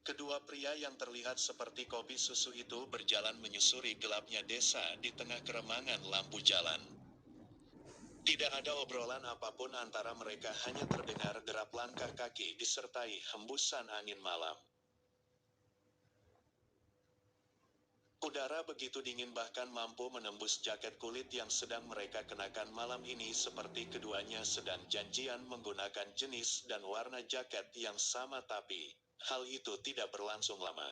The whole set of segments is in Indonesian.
Kedua pria yang terlihat seperti kopi susu itu berjalan menyusuri gelapnya desa di tengah keremangan lampu jalan. Tidak ada obrolan apapun antara mereka, hanya terdengar derap langkah kaki disertai hembusan angin malam. Udara begitu dingin bahkan mampu menembus jaket kulit yang sedang mereka kenakan malam ini, seperti keduanya sedang janjian menggunakan jenis dan warna jaket yang sama, tapi hal itu tidak berlangsung lama.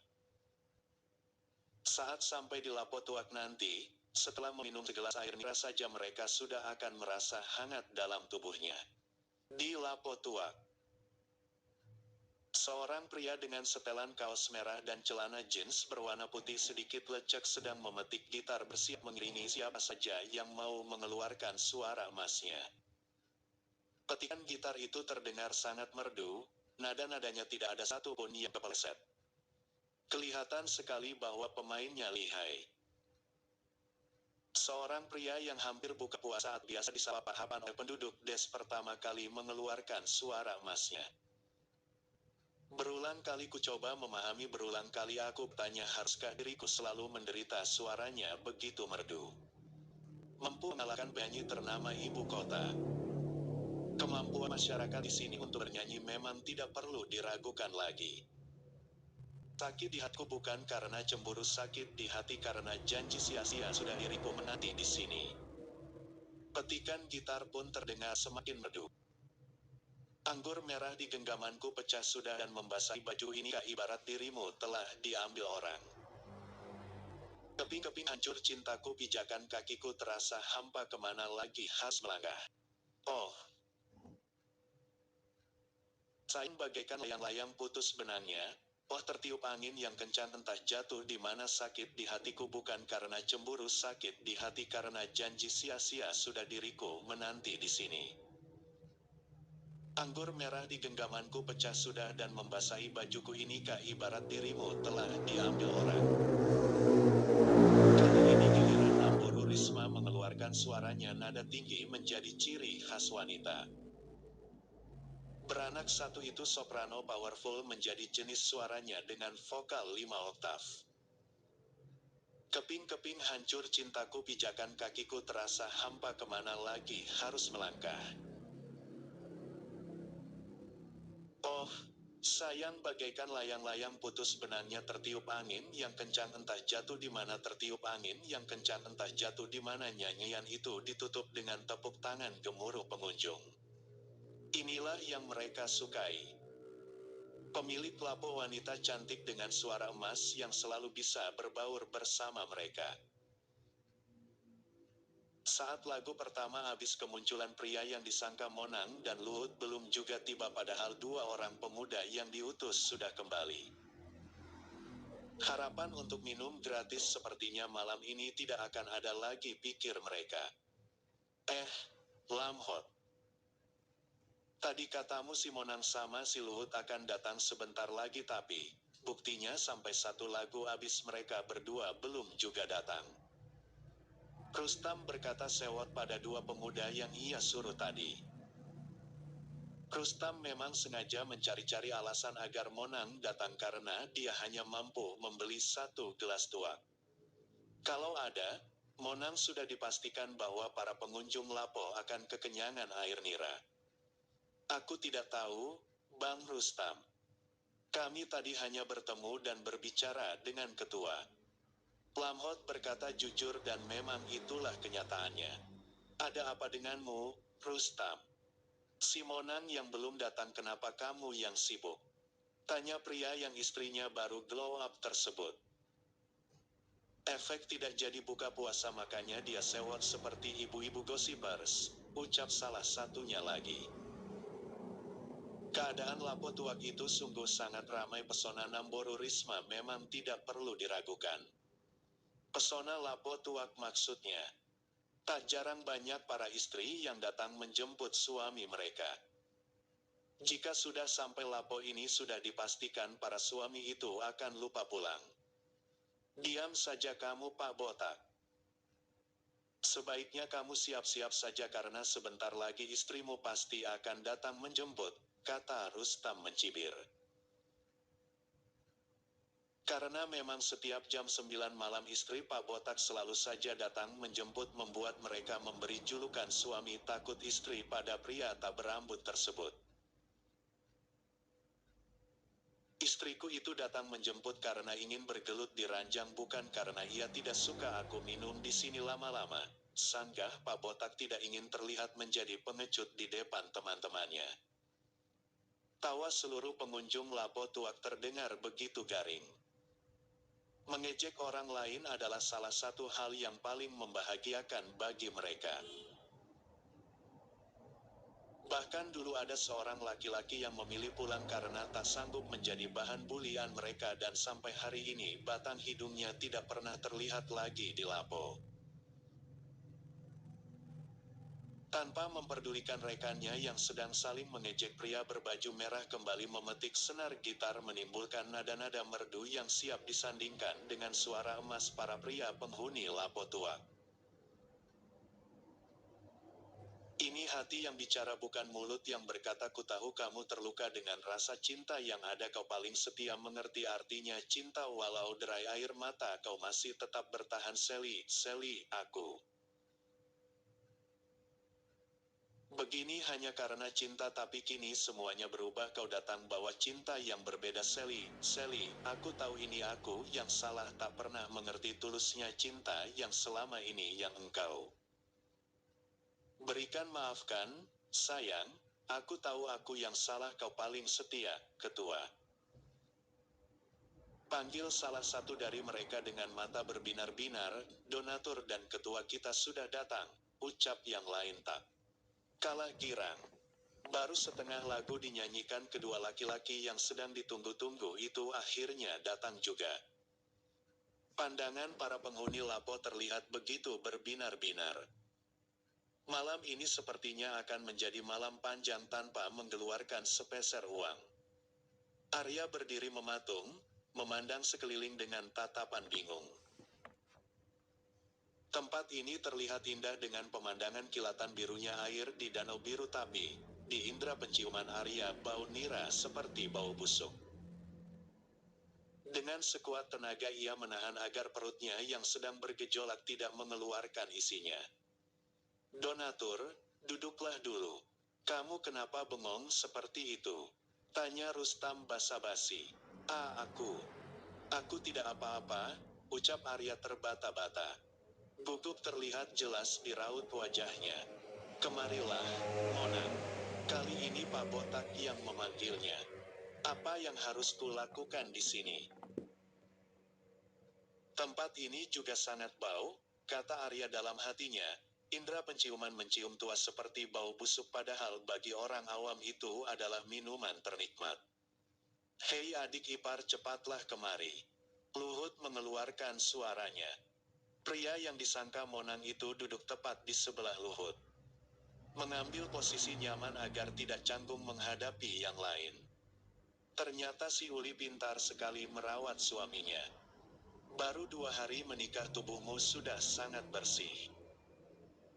Saat sampai di Lapo Tuak nanti, setelah meminum segelas air nira saja mereka sudah akan merasa hangat dalam tubuhnya. Di Lapo Tuak, seorang pria dengan setelan kaos merah dan celana jeans berwarna putih sedikit lecek sedang memetik gitar bersiap mengiringi siapa saja yang mau mengeluarkan suara emasnya. Petikan gitar itu terdengar sangat merdu, nada-nadanya tidak ada satupun yang kepleset. Kelihatan sekali bahwa pemainnya lihai. Seorang pria yang hampir buka puasa saat biasa disapa pahapan oleh penduduk des pertama kali mengeluarkan suara emasnya. Berulang kali ku coba memahami, berulang kali aku bertanya, haruskah diriku selalu menderita? Suaranya begitu merdu. Mampu mengalahkan penyanyi ternama ibu kota. Kemampuan masyarakat di sini untuk bernyanyi memang tidak perlu diragukan lagi. Sakit di hatiku bukan karena cemburu, sakit di hati karena janji sia-sia sudah diriku menanti di sini. Petikan gitar pun terdengar semakin merdu. Anggur merah di genggamanku pecah sudah dan membasahi baju ini, ibarat dirimu telah diambil orang. Keping-keping hancur cintaku, pijakan kakiku terasa hampa, kemana lagi harus melangkah. Oh, sayang bagaikan layang-layang putus benangnya. Oh, tertiup angin yang kencang, entah jatuh di mana. Sakit di hatiku bukan karena cemburu, sakit di hati karena janji sia-sia sudah diriku menanti di sini. Anggur merah di genggamanku pecah sudah dan membasahi bajuku ini, ibarat dirimu telah diambil orang. Kali ini giliran Amburu Risma mengeluarkan suaranya, nada tinggi menjadi ciri khas wanita. Beranak satu itu soprano powerful menjadi jenis suaranya dengan vokal 5 oktav. Keping-keping hancur cintaku, pijakan kakiku terasa hampa, kemana lagi harus melangkah. Oh, sayang bagaikan layang-layang putus benangnya, tertiup angin yang kencang, entah jatuh di mana. Tertiup angin yang kencang, entah jatuh di mana. Nyanyian itu ditutup dengan tepuk tangan gemuruh pengunjung. Inilah yang mereka sukai. Pemilik Lapo, wanita cantik dengan suara emas yang selalu bisa berbaur bersama mereka. Saat lagu pertama habis, kemunculan pria yang disangka Monang dan Luhut belum juga tiba, padahal dua orang pemuda yang diutus sudah kembali. Harapan untuk minum gratis sepertinya malam ini tidak akan ada lagi, pikir mereka. Lamhot. Tadi katamu si Monang sama si Luhut akan datang sebentar lagi, tapi buktinya sampai satu lagu habis mereka berdua belum juga datang. Rustam berkata sewot pada dua pemuda yang ia suruh tadi. Rustam memang sengaja mencari-cari alasan agar Monang datang karena dia hanya mampu membeli satu gelas tuak. Kalau ada, Monang sudah dipastikan bahwa para pengunjung Lapo akan kekenyangan air nira. Aku tidak tahu, Bang Rustam. Kami tadi hanya bertemu dan berbicara dengan ketua. Lamhot berkata jujur dan memang itulah kenyataannya. Ada apa denganmu, Rustam? Si Monang yang belum datang, kenapa kamu yang sibuk? Tanya pria yang istrinya baru glow up tersebut. Efek tidak jadi buka puasa, makanya dia sewot seperti ibu-ibu gosipers, ucap salah satunya lagi. Keadaan Lapo Tuak itu sungguh sangat ramai. Pesona Namboru Risma memang tidak perlu diragukan. Pesona Lapo Tuak maksudnya. Tak jarang banyak para istri yang datang menjemput suami mereka. Jika sudah sampai Lapo ini sudah dipastikan para suami itu akan lupa pulang. Diam saja kamu, Pak Botak. Sebaiknya kamu siap-siap saja karena sebentar lagi istrimu pasti akan datang menjemput, kata Rustam mencibir. Karena memang setiap jam 9 malam istri Pak Botak selalu saja datang menjemput membuat mereka memberi julukan suami takut istri pada pria tak berambut tersebut. Istriku itu datang menjemput karena ingin bergelut di ranjang bukan karena ia tidak suka aku minum di sini lama-lama. Sanggah Pak Botak tidak ingin terlihat menjadi pengecut di depan teman-temannya. Tawa seluruh pengunjung Lapo Tuak terdengar begitu garing. Mengejek orang lain adalah salah satu hal yang paling membahagiakan bagi mereka. Bahkan dulu ada seorang laki-laki yang memilih pulang karena tak sanggup menjadi bahan bulian mereka dan sampai hari ini batang hidungnya tidak pernah terlihat lagi di Lapo. Tanpa memperdulikan rekannya yang sedang saling mengejek, pria berbaju merah kembali memetik senar gitar menimbulkan nada-nada merdu yang siap disandingkan dengan suara emas para pria penghuni Lapo Tua. Ini hati yang bicara bukan mulut yang berkata ku tahu kamu terluka dengan rasa cinta yang ada kau paling setia mengerti artinya cinta walau derai air mata kau masih tetap bertahan Sally, Sally, aku. Begini hanya karena cinta tapi kini semuanya berubah kau datang bawa cinta yang berbeda Sally, Sally, aku tahu ini aku yang salah tak pernah mengerti tulusnya cinta yang selama ini yang engkau berikan maafkan, sayang, aku tahu aku yang salah kau paling setia, ketua. Panggil salah satu dari mereka dengan mata berbinar-binar, donatur dan ketua kita sudah datang, ucap yang lain tak kalah girang. Baru setengah lagu dinyanyikan kedua laki-laki yang sedang ditunggu-tunggu itu akhirnya datang juga. Pandangan para penghuni Lapo terlihat begitu berbinar-binar. Malam ini sepertinya akan menjadi malam panjang tanpa mengeluarkan sepeser uang. Arya berdiri mematung, memandang sekeliling dengan tatapan bingung. Tempat ini terlihat indah dengan pemandangan kilatan birunya air di danau biru tapi, di indera penciuman Arya bau nira seperti bau busuk. Dengan sekuat tenaga ia menahan agar perutnya yang sedang bergejolak tidak mengeluarkan isinya. Donatur, duduklah dulu. Kamu kenapa bengong seperti itu? Tanya Rustam basa-basi. Aku tidak apa-apa, ucap Arya terbata-bata. Gugup terlihat jelas di raut wajahnya. Kemarilah, Monang. Kali ini Pak Botak yang memanggilnya. Apa yang harus kulakukan di sini? Tempat ini juga sangat bau, kata Arya dalam hatinya. Indra penciuman mencium tua seperti bau busuk padahal bagi orang awam itu adalah minuman ternikmat. Hei adik ipar cepatlah kemari. Luhut mengeluarkan suaranya. Pria yang disangka Monang itu duduk tepat di sebelah Luhut. Mengambil posisi nyaman agar tidak canggung menghadapi yang lain. Ternyata si Uli pintar sekali merawat suaminya. Baru 2 hari menikah tubuhmu sudah sangat bersih.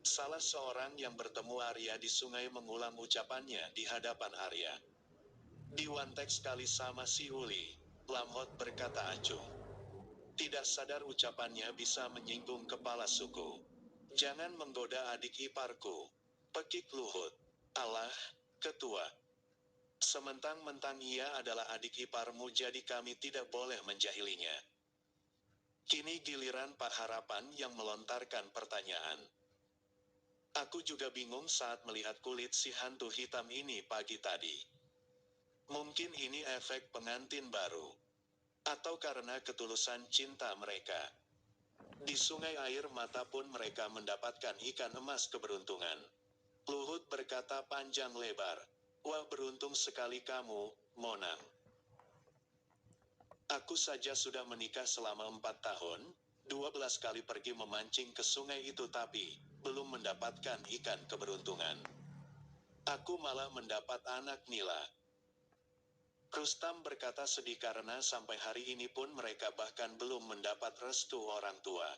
Salah seorang yang bertemu Arya di sungai mengulang ucapannya di hadapan Arya. Diwantek sekali sama si Uli, Lamhot berkata acuh. Tidak sadar ucapannya bisa menyinggung kepala suku. Jangan menggoda adik iparku. Pekik Luhut. Allah, ketua. Sementang-mentang ia adalah adik iparmu jadi kami tidak boleh menjahilinya. Kini giliran Pak Harapan yang melontarkan pertanyaan. Aku juga bingung saat melihat kulit si hantu hitam ini pagi tadi. Mungkin ini efek pengantin baru. Atau karena ketulusan cinta mereka. Di sungai air mata pun mereka mendapatkan ikan emas keberuntungan. Luhut berkata panjang lebar. Wah beruntung sekali kamu, Monang. Aku saja sudah menikah selama 4 tahun, 12 kali pergi memancing ke sungai itu tapi, belum mendapatkan ikan keberuntungan. Aku malah mendapat anak nila. Rustam berkata sedih karena sampai hari ini pun mereka bahkan belum mendapat restu orang tua.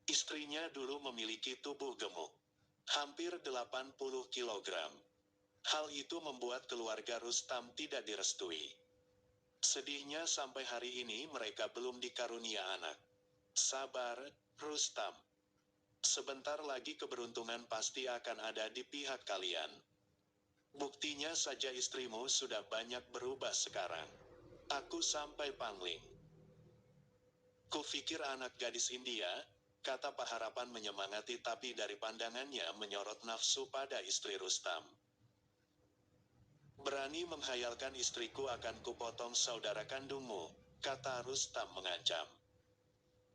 Istrinya dulu memiliki tubuh gemuk. Hampir 80 kilogram. Hal itu membuat keluarga Rustam tidak direstui. Sedihnya sampai hari ini mereka belum dikarunia anak. Sabar, Rustam. Sebentar lagi keberuntungan pasti akan ada di pihak kalian. Buktinya saja istrimu sudah banyak berubah sekarang. Aku sampai pangling. Kupikir anak gadis India, kata Pak Harapan menyemangati tapi dari pandangannya menyorot nafsu pada istri Rustam. Berani menghayalkan istriku akan kupotong saudara kandungmu, kata Rustam mengancam.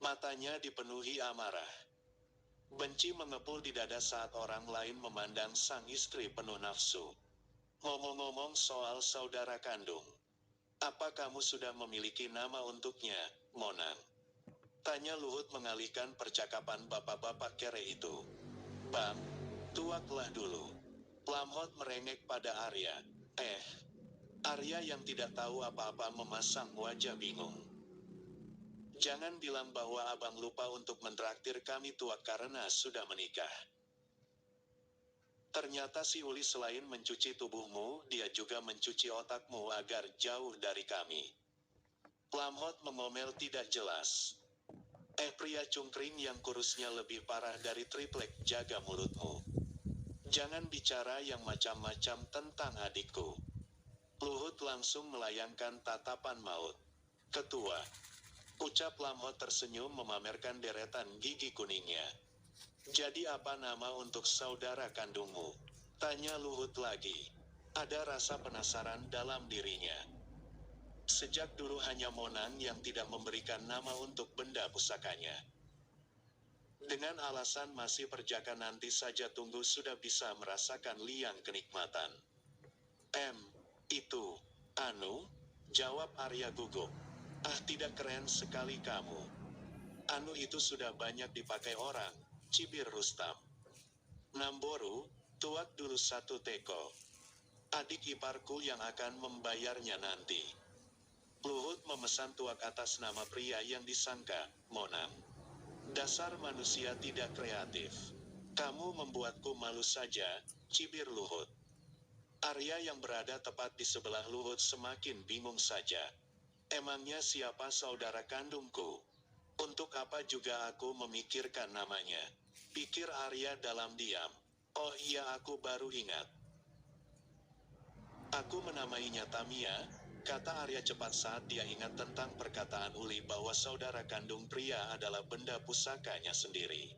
Matanya dipenuhi amarah. Benci mengepul di dada saat orang lain memandang sang istri penuh nafsu. Ngomong-ngomong soal saudara kandung. Apa kamu sudah memiliki nama untuknya, Monang? Tanya Luhut mengalihkan percakapan bapak-bapak kere itu. Bang, tuaklah dulu. Lamhot merengek pada Arya. Arya yang tidak tahu apa-apa memasang wajah bingung. Jangan bilang bahwa abang lupa untuk mentraktir kami tuak karena sudah menikah. Ternyata si Uli selain mencuci tubuhmu, dia juga mencuci otakmu agar jauh dari kami. Lamhot mengomel tidak jelas. Pria cungkring yang kurusnya lebih parah dari triplek, jaga mulutmu. Jangan bicara yang macam-macam tentang adikku. Luhut langsung melayangkan tatapan maut. Ketua. Ucap Lamhot tersenyum memamerkan deretan gigi kuningnya. Jadi apa nama untuk saudara kandungmu? Tanya Luhut lagi. Ada rasa penasaran dalam dirinya. Sejak dulu hanya Monang yang tidak memberikan nama untuk benda pusakanya. Dengan alasan masih perjaka nanti saja tunggu sudah bisa merasakan liang kenikmatan. Itu, anu? Jawab Arya gugup. Tidak keren sekali kamu. Anu itu sudah banyak dipakai orang, cibir Rustam. Namboru, tuak dulu satu teko. Adik iparku yang akan membayarnya nanti. Luhut memesan tuak atas nama pria yang disangka, Monang. Dasar manusia tidak kreatif. Kamu membuatku malu saja, cibir Luhut. Arya yang berada tepat di sebelah Luhut semakin bingung saja. Emangnya siapa saudara kandungku? Untuk apa juga aku memikirkan namanya? Pikir Arya dalam diam. Oh iya, aku baru ingat. Aku menamainya Tamia, kata Arya cepat saat dia ingat tentang perkataan Uli bahwa saudara kandung pria adalah benda pusakanya sendiri.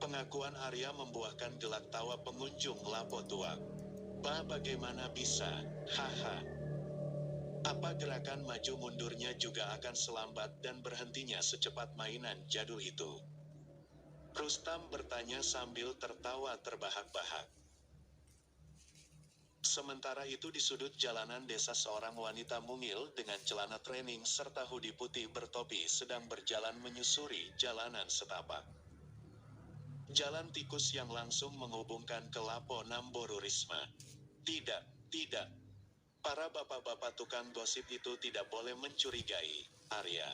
Pengakuan Arya membuahkan gelak tawa pengunjung lapo tuak. Bagaimana bisa? Haha. Apa gerakan maju mundurnya juga akan selambat dan berhentinya secepat mainan jadul itu? Rustam bertanya sambil tertawa terbahak-bahak. Sementara itu di sudut jalanan desa seorang wanita mungil dengan celana training serta hoodie putih bertopi sedang berjalan menyusuri jalanan setapak. Jalan tikus yang langsung menghubungkan ke Lapo Namboru Risma. Tidak. Para bapak-bapak tukang gosip itu tidak boleh mencurigai Arya.